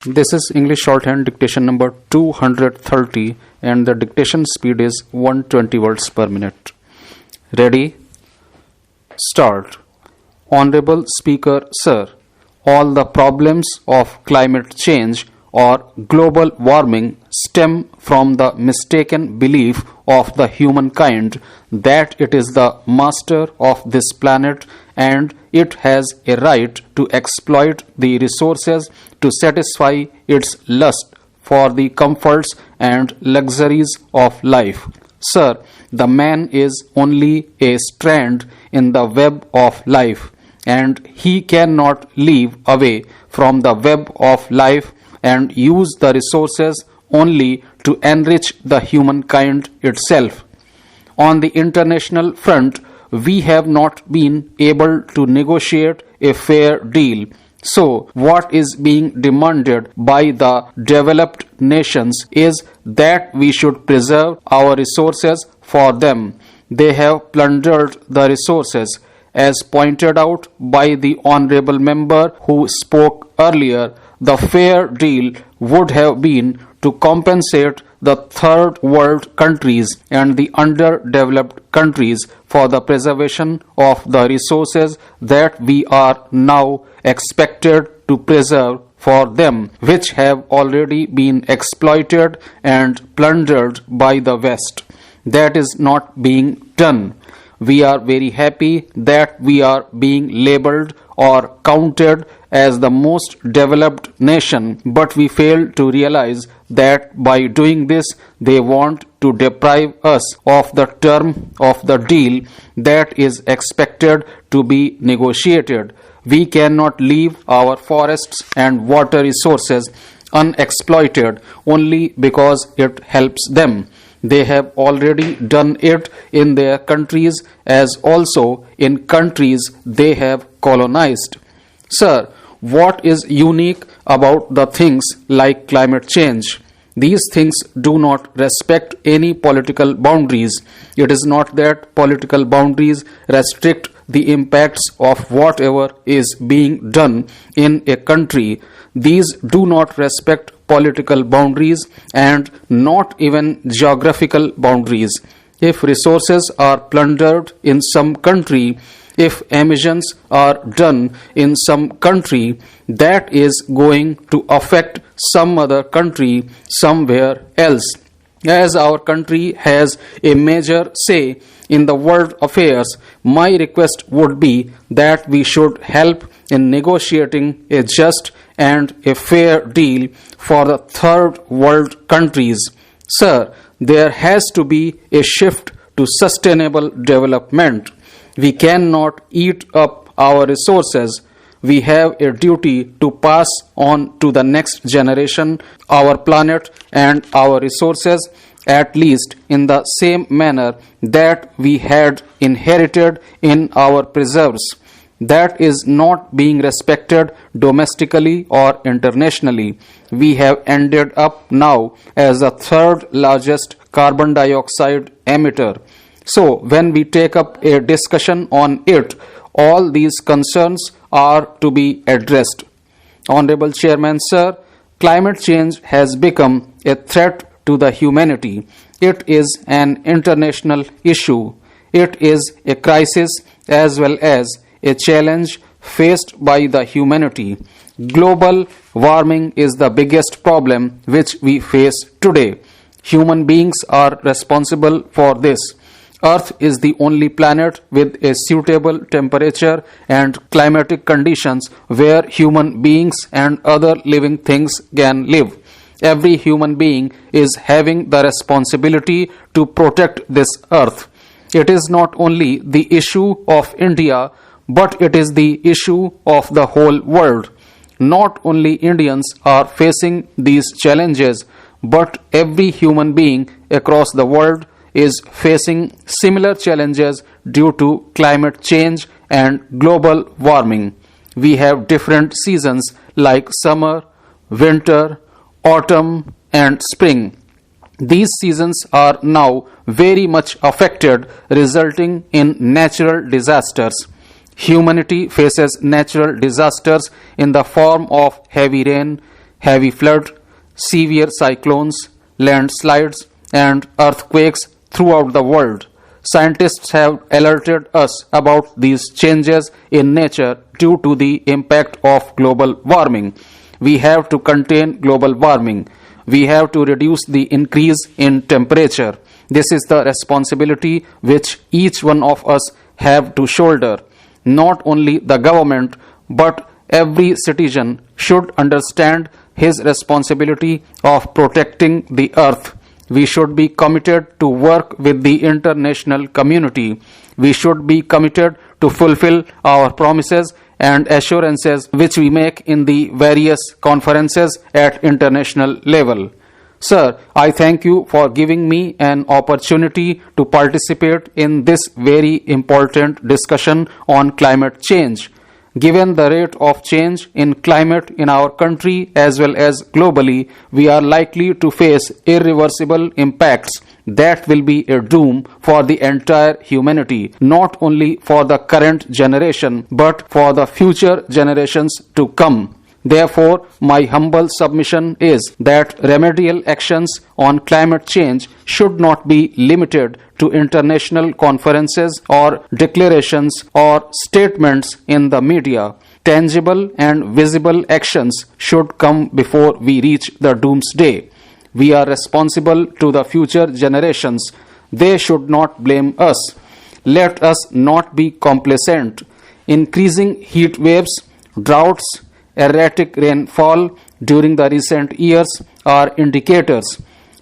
This is English shorthand dictation number 230 and the dictation speed is 120 words per minute. Ready? Start. Honorable Speaker, Sir, all the problems of climate change or global warming stem from the mistaken belief of the humankind that it is the master of this planet and it has a right to exploit the resources to satisfy its lust for the comforts and luxuries of life. Sir, the man is only a strand in the web of life, and he cannot leave away from the web of life and use the resources only to enrich the humankind itself. On the international front, we have not been able to negotiate a fair deal. So, what is being demanded by the developed nations is that we should preserve our resources for them. They have plundered the resources. As pointed out by the honorable member who spoke earlier, the fair deal would have been to compensate the third world countries and the underdeveloped countries for the preservation of the resources that we are now expected to preserve for them, which have already been exploited and plundered by the West. That is not being done. We are very happy that we are being labeled or counted as the most developed nation, but we fail to realize that by doing this, they want to deprive us of the term of the deal that is expected to be negotiated. We cannot leave our forests and water resources unexploited only because it helps them. They have already done it in their countries as also in countries they have colonized. Sir, what is unique about the things like climate change? These things do not respect any political boundaries. It is not that political boundaries restrict the impacts of whatever is being done in a country. These do not respect political boundaries and not even geographical boundaries. If resources are plundered in some country, if emissions are done in some country, that is going to affect some other country somewhere else. As our country has a major say in the world affairs, my request would be that we should help in negotiating a just and a fair deal for the third world countries. Sir, there has to be a shift to sustainable development. We cannot eat up our resources. We have a duty to pass on to the next generation our planet and our resources, at least in the same manner that we had inherited in our preserves. That is not being respected domestically or internationally. We have ended up now as the third largest carbon dioxide emitter. So, when we take up a discussion on it, all these concerns are to be addressed. Honorable Chairman, Sir, climate change has become a threat to the humanity. It is an international issue. It is a crisis as well as a challenge faced by the humanity. Global warming is the biggest problem which we face today. Human beings are responsible for this. Earth is the only planet with a suitable temperature and climatic conditions where human beings and other living things can live. Every human being is having the responsibility to protect this earth. It is not only the issue of India, but it is the issue of the whole world. Not only Indians are facing these challenges, but every human being across the world is facing similar challenges due to climate change and global warming. We have different seasons like summer, winter, autumn, and spring. These seasons are now very much affected, resulting in natural disasters. Humanity faces natural disasters in the form of heavy rain, heavy flood, severe cyclones, landslides, and earthquakes throughout the world. Scientists have alerted us about these changes in nature due to the impact of global warming. We have to contain global warming. We have to reduce the increase in temperature. This is the responsibility which each one of us have to shoulder. Not only the government, but every citizen should understand his responsibility of protecting the earth. We should be committed to work with the international community. We should be committed to fulfill our promises and assurances which we make in the various conferences at international level. Sir, I thank you for giving me an opportunity to participate in this very important discussion on climate change. Given the rate of change in climate in our country as well as globally, we are likely to face irreversible impacts that will be a doom for the entire humanity, not only for the current generation but for the future generations to come. Therefore, my humble submission is that remedial actions on climate change should not be limited to international conferences or declarations or statements in the media. Tangible and visible actions should come before we reach the doomsday. We are responsible to the future generations. They should not blame us. Let us not be complacent. Increasing heat waves, droughts, erratic rainfall during the recent years are indicators.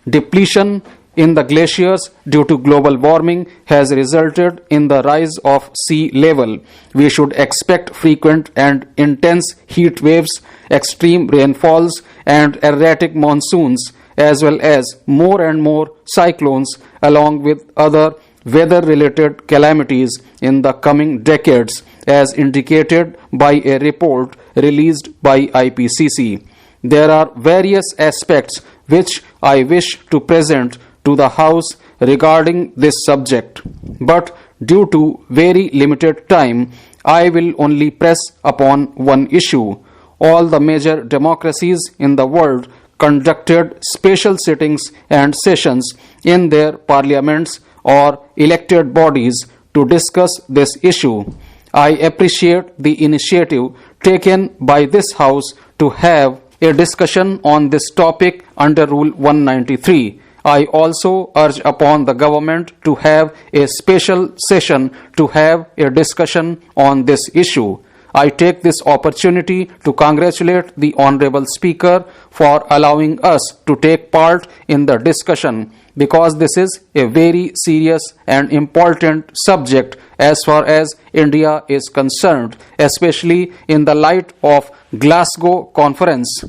Depletion in the glaciers due to global warming has resulted in the rise of sea level. We should expect frequent and intense heat waves, extreme rainfalls, and erratic monsoons, as well as more and more cyclones, along with other weather-related calamities in the coming decades, as indicated by a report released by IPCC. There are various aspects which I wish to present to the House regarding this subject, but due to very limited time, I will only press upon one issue. All the major democracies in the world conducted special sittings and sessions in their parliaments or elected bodies to discuss this issue. I appreciate the initiative taken by this House to have a discussion on this topic under Rule 193. I also urge upon the government to have a special session to have a discussion on this issue. I take this opportunity to congratulate the Honorable Speaker for allowing us to take part in the discussion, because this is a very serious and important subject as far as India is concerned, especially in the light of Glasgow Conference.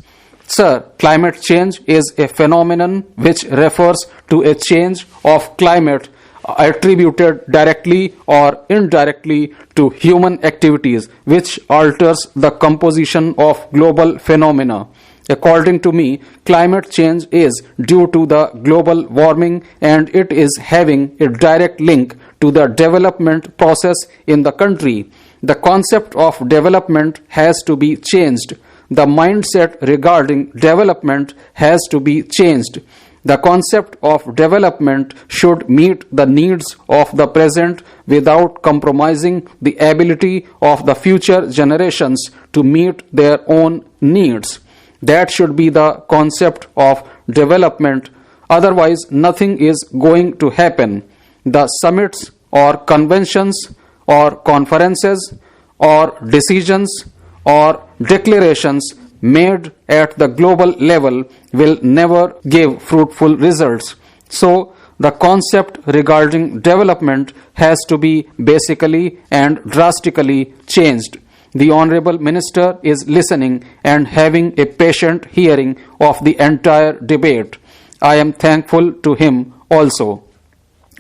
Sir, climate change is a phenomenon which refers to a change of climate attributed directly or indirectly to human activities which alters the composition of global phenomena. According to me, climate change is due to the global warming, and it is having a direct link to the development process in the country. The concept of development has to be changed. The mindset regarding development has to be changed. The concept of development should meet the needs of the present without compromising the ability of the future generations to meet their own needs. That should be the concept of development. Otherwise, nothing is going to happen. The summits or conventions or conferences or decisions or declarations made at the global level will never give fruitful results. So, the concept regarding development has to be basically and drastically changed. The Honorable Minister is listening and having a patient hearing of the entire debate. I am thankful to him also.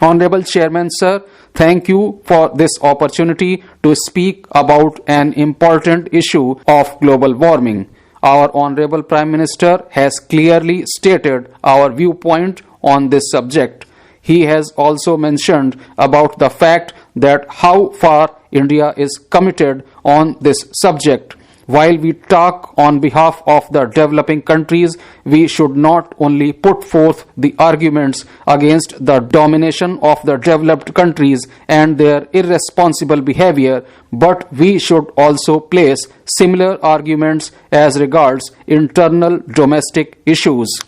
Honorable Chairman, sir, thank you for this opportunity to speak about an important issue of global warming. Our Honorable Prime Minister has clearly stated our viewpoint on this subject. He has also mentioned about the fact that how far India is committed on this subject. While we talk on behalf of the developing countries, we should not only put forth the arguments against the domination of the developed countries and their irresponsible behavior, but we should also place similar arguments as regards internal domestic issues.